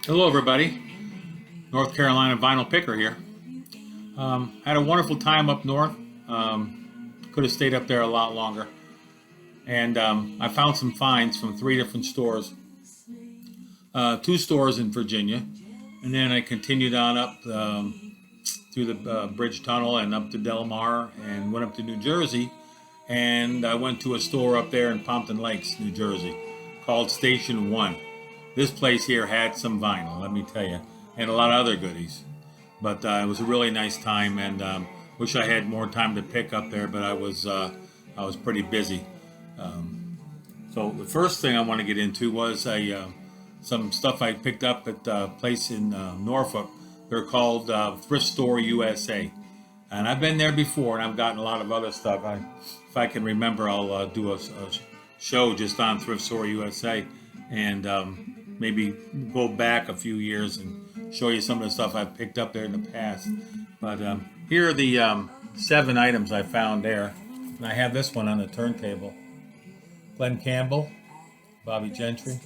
Hello everybody, North Carolina vinyl picker here. Had a wonderful time up north. Could have stayed up there a lot longer. And I found some finds from 3 different stores. 2 stores in Virginia. And then I continued on up through the bridge tunnel and up to Del Mar and went up to New Jersey. And I went to a store up there in Pompton Lakes, New Jersey, called Station 1. This place here had some vinyl, let me tell you, and a lot of other goodies. But it was a really nice time, and wish I had more time to pick up there, but I was pretty busy. So the first thing I want to get into was some stuff I picked up at a place in Norfolk. They're called Thrift Store USA. And I've been there before, and I've gotten a lot of other stuff. If I can remember, I'll do a show just on Thrift Store USA, and maybe go back a few years and show you some of the stuff I've picked up there in the past. But here are the 7 items I found there. And I have this one on the turntable. Glenn Campbell, Bobby Gentry.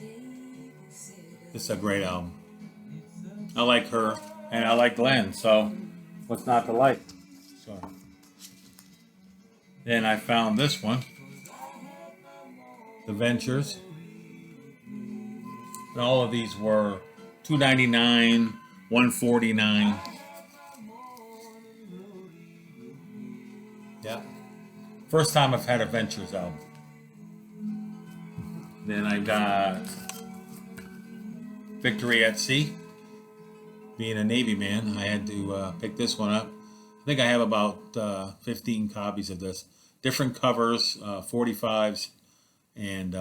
This is a great album. I like her, and I like Glenn, so what's not to like? Sorry. Then I found this one, The Ventures. And all of these were $2.99, $1.49. Yeah. First time I've had a Ventures album. Then I got Victory at Sea. Being a Navy man, I had to pick this one up. I think I have about 15 copies of this. Different covers, 45s, and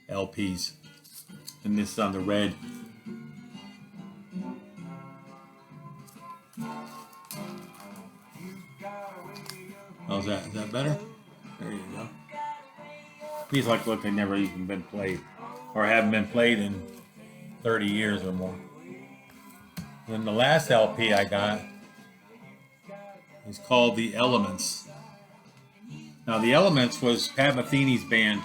LPs. And this is on the red. How's that? Is that better? There you go. These look like they've never even been played, or haven't been played in 30 years or more. Then the last LP I got is called The Elements. Now, The Elements was Pat Metheny's band,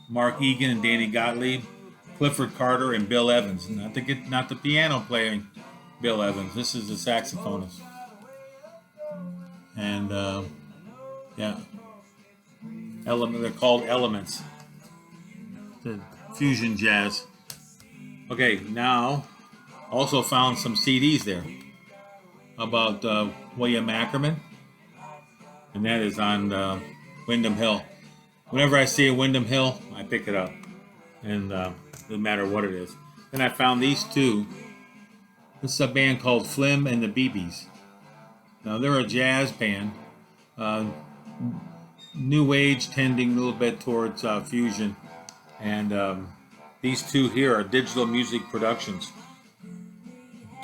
Mark Egan and Danny Gottlieb, Clifford Carter, and Bill Evans. Not the piano playing Bill Evans. This is the saxophonist. And yeah, they're called Elements. The fusion jazz. Okay, now also found some CDs there about William Ackerman, and that is on Windham Hill. Whenever I see a Windham Hill, I pick it up, and doesn't matter what it is. Then I found these 2. This is a band called Flim and the BBs. Now they're a jazz band, new age, tending a little bit towards fusion, and these 2 here are digital music productions.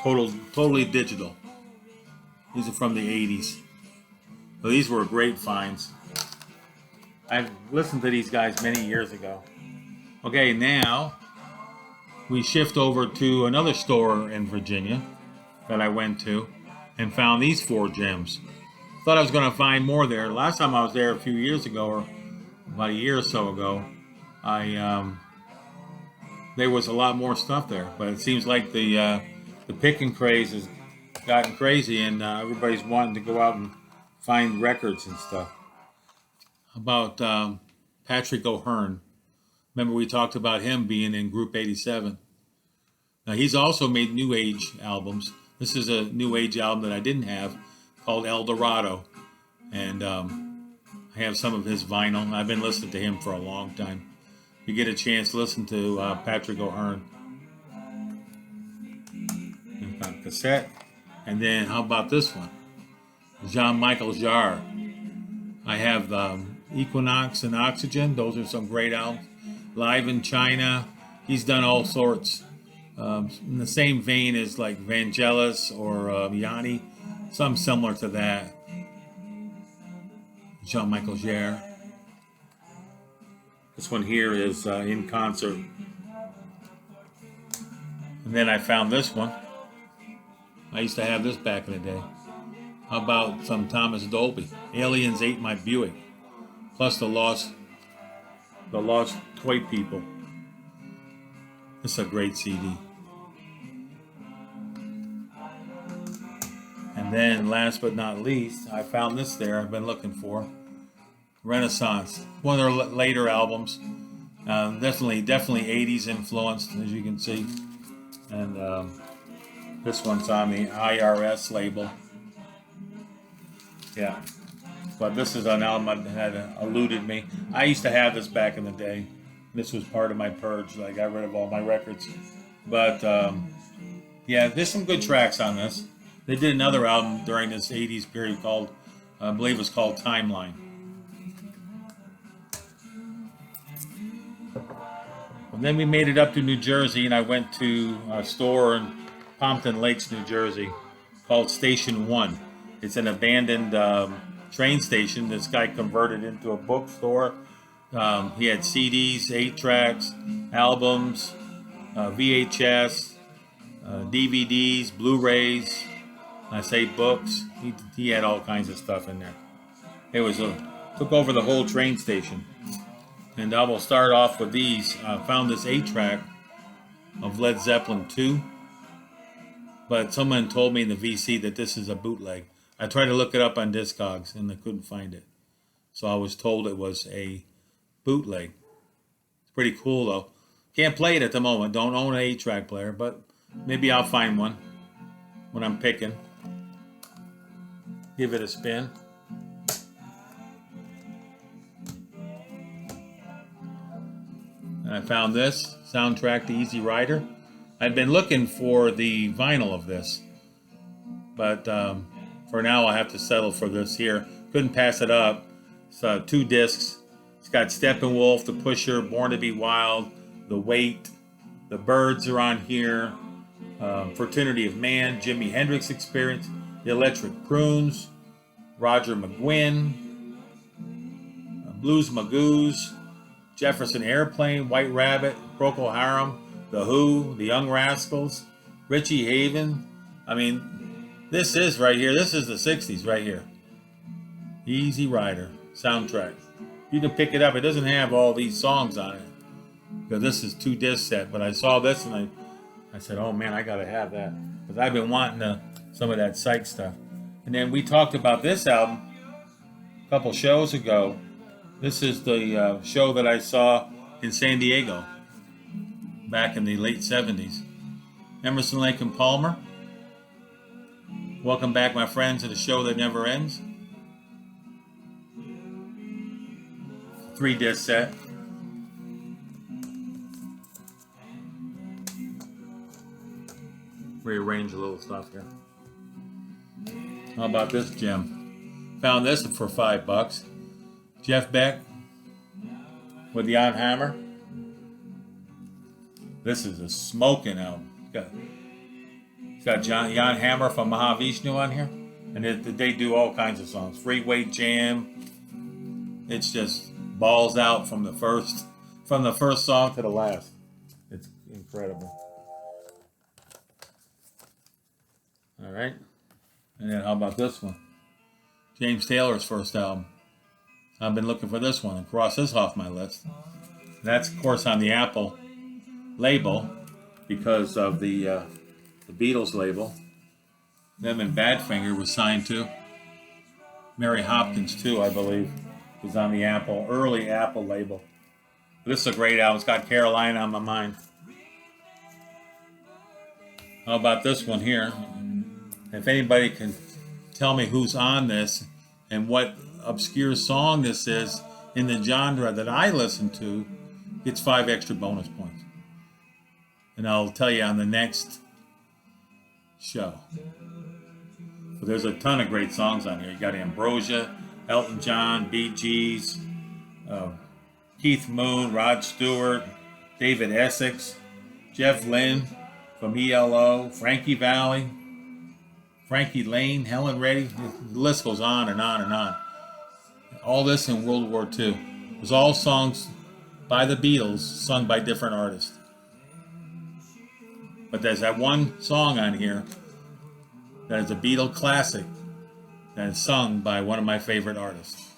Totally digital. These are from the 80s. So these were great finds. I've listened to these guys many years ago. Okay, now we shift over to another store in Virginia that I went to and found these 4 gems. Thought I was going to find more there. Last time I was there a few years ago, or about a year or so ago, there was a lot more stuff there. But it seems like the picking craze has gotten crazy, and everybody's wanting to go out and find records and stuff. About Patrick O'Hearn. Remember we talked about him being in Group 87. Now he's also made New Age albums. This is a New Age album that I didn't have, called El Dorado. And I have some of his vinyl. I've been listening to him for a long time. If you get a chance, listen to Patrick O'Hearn. And on cassette. And then how about this one? Jean-Michel Jarre. I have Equinox and Oxygen. Those are some great albums. Live in China. He's done all sorts. In the same vein as like Vangelis or Yanni. Something similar to that. Jean-Michel Jarre. This one here is In Concert. And then I found this one. I used to have this back in the day. How about some Thomas Dolby? Aliens Ate My Buick. Plus the Lost Toy People. This is a great CD. then last but not least, I found this there I've been looking for. Renaissance, one of their later albums. Definitely 80s influenced, as you can see. And this one's on the IRS label. Yeah. But this is an album that had eluded me. I used to have this back in the day. This was part of my purge. I got rid of all my records. But, yeah, there's some good tracks on this. They did another album during this 80s period called, I believe it was called Timeline. And then we made it up to New Jersey, and I went to a store in Pompton Lakes, New Jersey, called Station 1. It's an abandoned train station this guy converted into a bookstore. He had CDs, 8-tracks, albums, VHS, DVDs, Blu-rays. I say books. He had all kinds of stuff in there. It was took over the whole train station. And I will start off with these. I found this 8-track of Led Zeppelin II. But someone told me in the VC that this is a bootleg. I tried to look it up on Discogs and I couldn't find it. So I was told it was a bootleg. It's pretty cool though. Can't play it at the moment. Don't own an 8-track player, but maybe I'll find one when I'm picking. Give it a spin. And I found this soundtrack to Easy Rider. I've been looking for the vinyl of this, but for now I have to settle for this here. Couldn't pass it up. It's 2 discs. It's got Steppenwolf, The Pusher, Born to Be Wild, The Weight, The Byrds are on here, Fraternity of Man, Jimi Hendrix Experience, The Electric Prunes, Roger McGuinn, Blues Magoos, Jefferson Airplane, White Rabbit, Procol Harum, The Who, The Young Rascals, Richie Haven. I mean, this is right here. This is the 60s right here. Easy Rider soundtrack. You can pick it up. It doesn't have all these songs on it, because this is 2-disc set. But I saw this and I said, oh man, I got to have that, because I've been wanting some of that psych stuff. And then we talked about this album a couple shows ago. This is the show that I saw in San Diego back in the late 70s. Emerson, Lake and Palmer. Welcome back, my friends, to the show that never ends. 3-disc set. Rearrange a little stuff here. How about this gem? Found this for $5. Jeff Beck with Jan Hammer. This is a smoking album. It's got Jan Hammer from Mahavishnu on here, and they do all kinds of songs. Free Weight Jam. It's just balls out from the first song to the last. It's incredible. All right, and then how about this one? James Taylor's first album. I've been looking for this one and cross this off my list. That's of course on the Apple label because of the Beatles label. Them and Badfinger was signed to. Mary Hopkins too, I believe, was on the early Apple label. This is a great album. It's got Caroline on My Mind. How about this one here? If anybody can tell me who's on this and what obscure song this is in the genre that I listen to, gets 5 extra bonus points. And I'll tell you on the next show. But there's a ton of great songs on here. You got Ambrosia, Elton John, Bee Gees, Keith Moon, Rod Stewart, David Essex, Jeff Lynne from ELO, Frankie Valli, Frankie Lane, Helen Reddy. The list goes on and on and on. All this in World War II. It was all songs by the Beatles, sung by different artists. But there's that one song on here that is a Beatle classic that is sung by one of my favorite artists.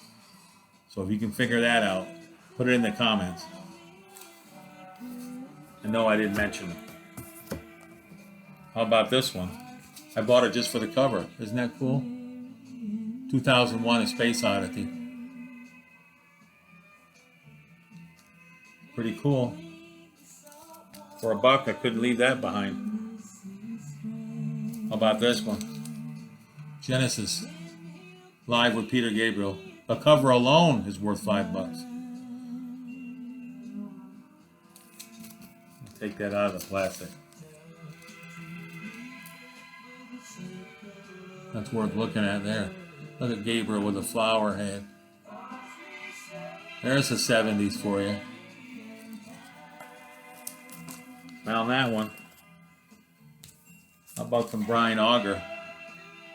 So if you can figure that out, put it in the comments. And no, I didn't mention it. How about this one? I bought it just for the cover. Isn't that cool? 2001: A Space Oddity. Pretty cool. For a buck, I couldn't leave that behind. How about this one? Genesis, live with Peter Gabriel. The cover alone is worth $5. Take that out of the plastic. That's worth looking at there. Look at Gabriel with a flower head. There's the 70s for you. Found that one. How about some Brian Auger?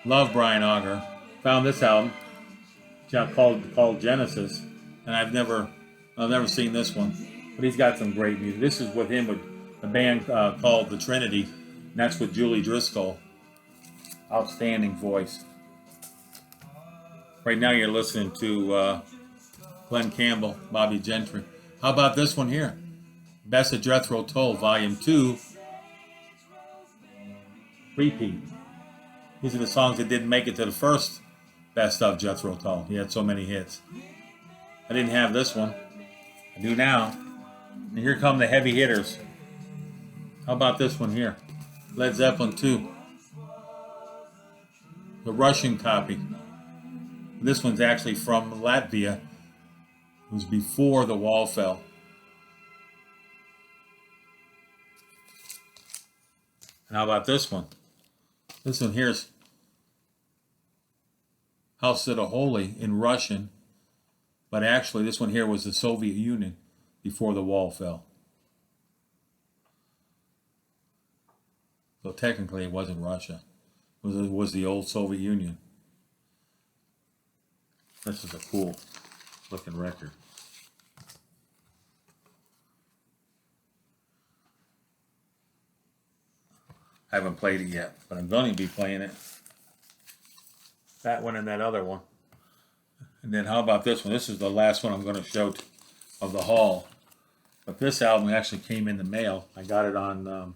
Love Brian Auger. Found this album called Genesis, and I've never seen this one, but he's got some great music. This is with him with a band called The Trinity, and that's with Julie Driscoll. Outstanding voice. Right now you're listening to Glenn Campbell, Bobby Gentry. How about this one here? Best of Jethro Tull, Volume 2, repeat. These are the songs that didn't make it to the first Best of Jethro Tull. He had so many hits. I didn't have this one. I do now. And here come the heavy hitters. How about this one here? Led Zeppelin II. The Russian copy. This one's actually from Latvia. It was before the wall fell. And how about this one? This one here's House of the Holy in Russian, but actually this one here was the Soviet Union before the wall fell. So technically it wasn't Russia. It was the old Soviet Union. This is a cool looking record. I haven't played it yet, but I'm going to be playing it. That one and that other one. And then how about this one? This is the last one I'm going to show of the haul. But this album actually came in the mail. I got it on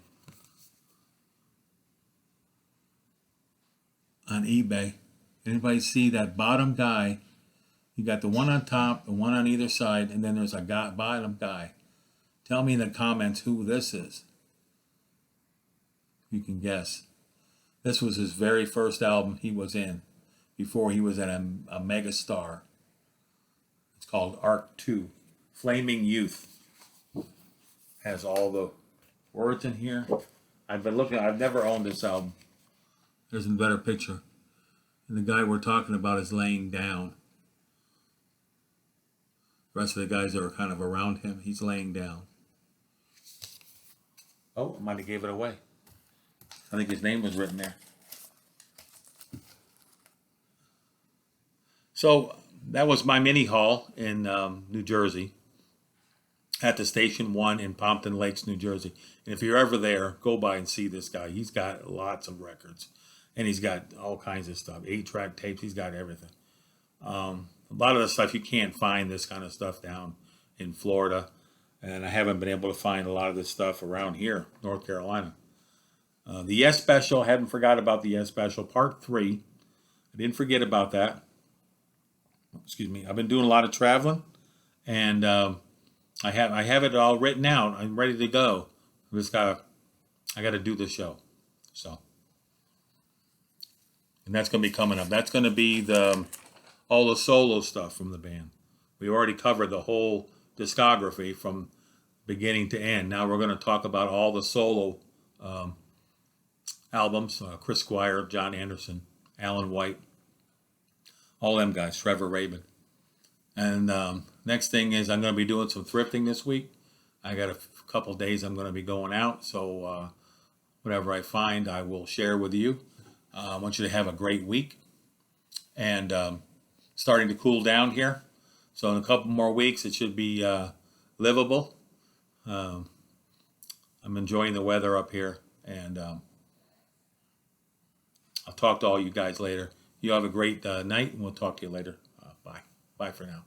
eBay. Anybody see that bottom guy? You got the one on top, the one on either side, and then there's a bottom guy. Tell me in the comments who this is. You can guess. This was his very first album he was in before he was a mega star. It's called Arc 2, Flaming Youth. Has all the words in here. I've been looking, I've never owned this album. There's a better picture. And the guy we're talking about is laying down. The rest of the guys that are kind of around him, he's laying down. Oh, I might have gave it away. I think his name was written there. So that was my mini haul in New Jersey at the Station 1 in Pompton Lakes, New Jersey. And if you're ever there, go by and see this guy. He's got lots of records. And he's got all kinds of stuff. 8-track tapes. He's got everything. A lot of the stuff you can't find this kind of stuff down in Florida. And I haven't been able to find a lot of this stuff around here, North Carolina. The Yes Special, I haven't forgot about the Yes Special, Part 3. I didn't forget about that. Excuse me. I've been doing a lot of traveling, and I have it all written out. I'm ready to go. I got to do the show. So, and that's going to be coming up. That's going to be all the solo stuff from the band. We already covered the whole discography from beginning to end. Now we're going to talk about all the solo albums, Chris Squire, John Anderson, Alan White, all them guys, Trevor Rabin. And next thing is I'm going to be doing some thrifting this week. I got a couple days I'm going to be going out, so whatever I find I will share with you. I want you to have a great week. And starting to cool down here. So in a couple more weeks it should be livable. I'm enjoying the weather up here, and I'll talk to all you guys later. You have a great night, and we'll talk to you later. Bye. Bye for now.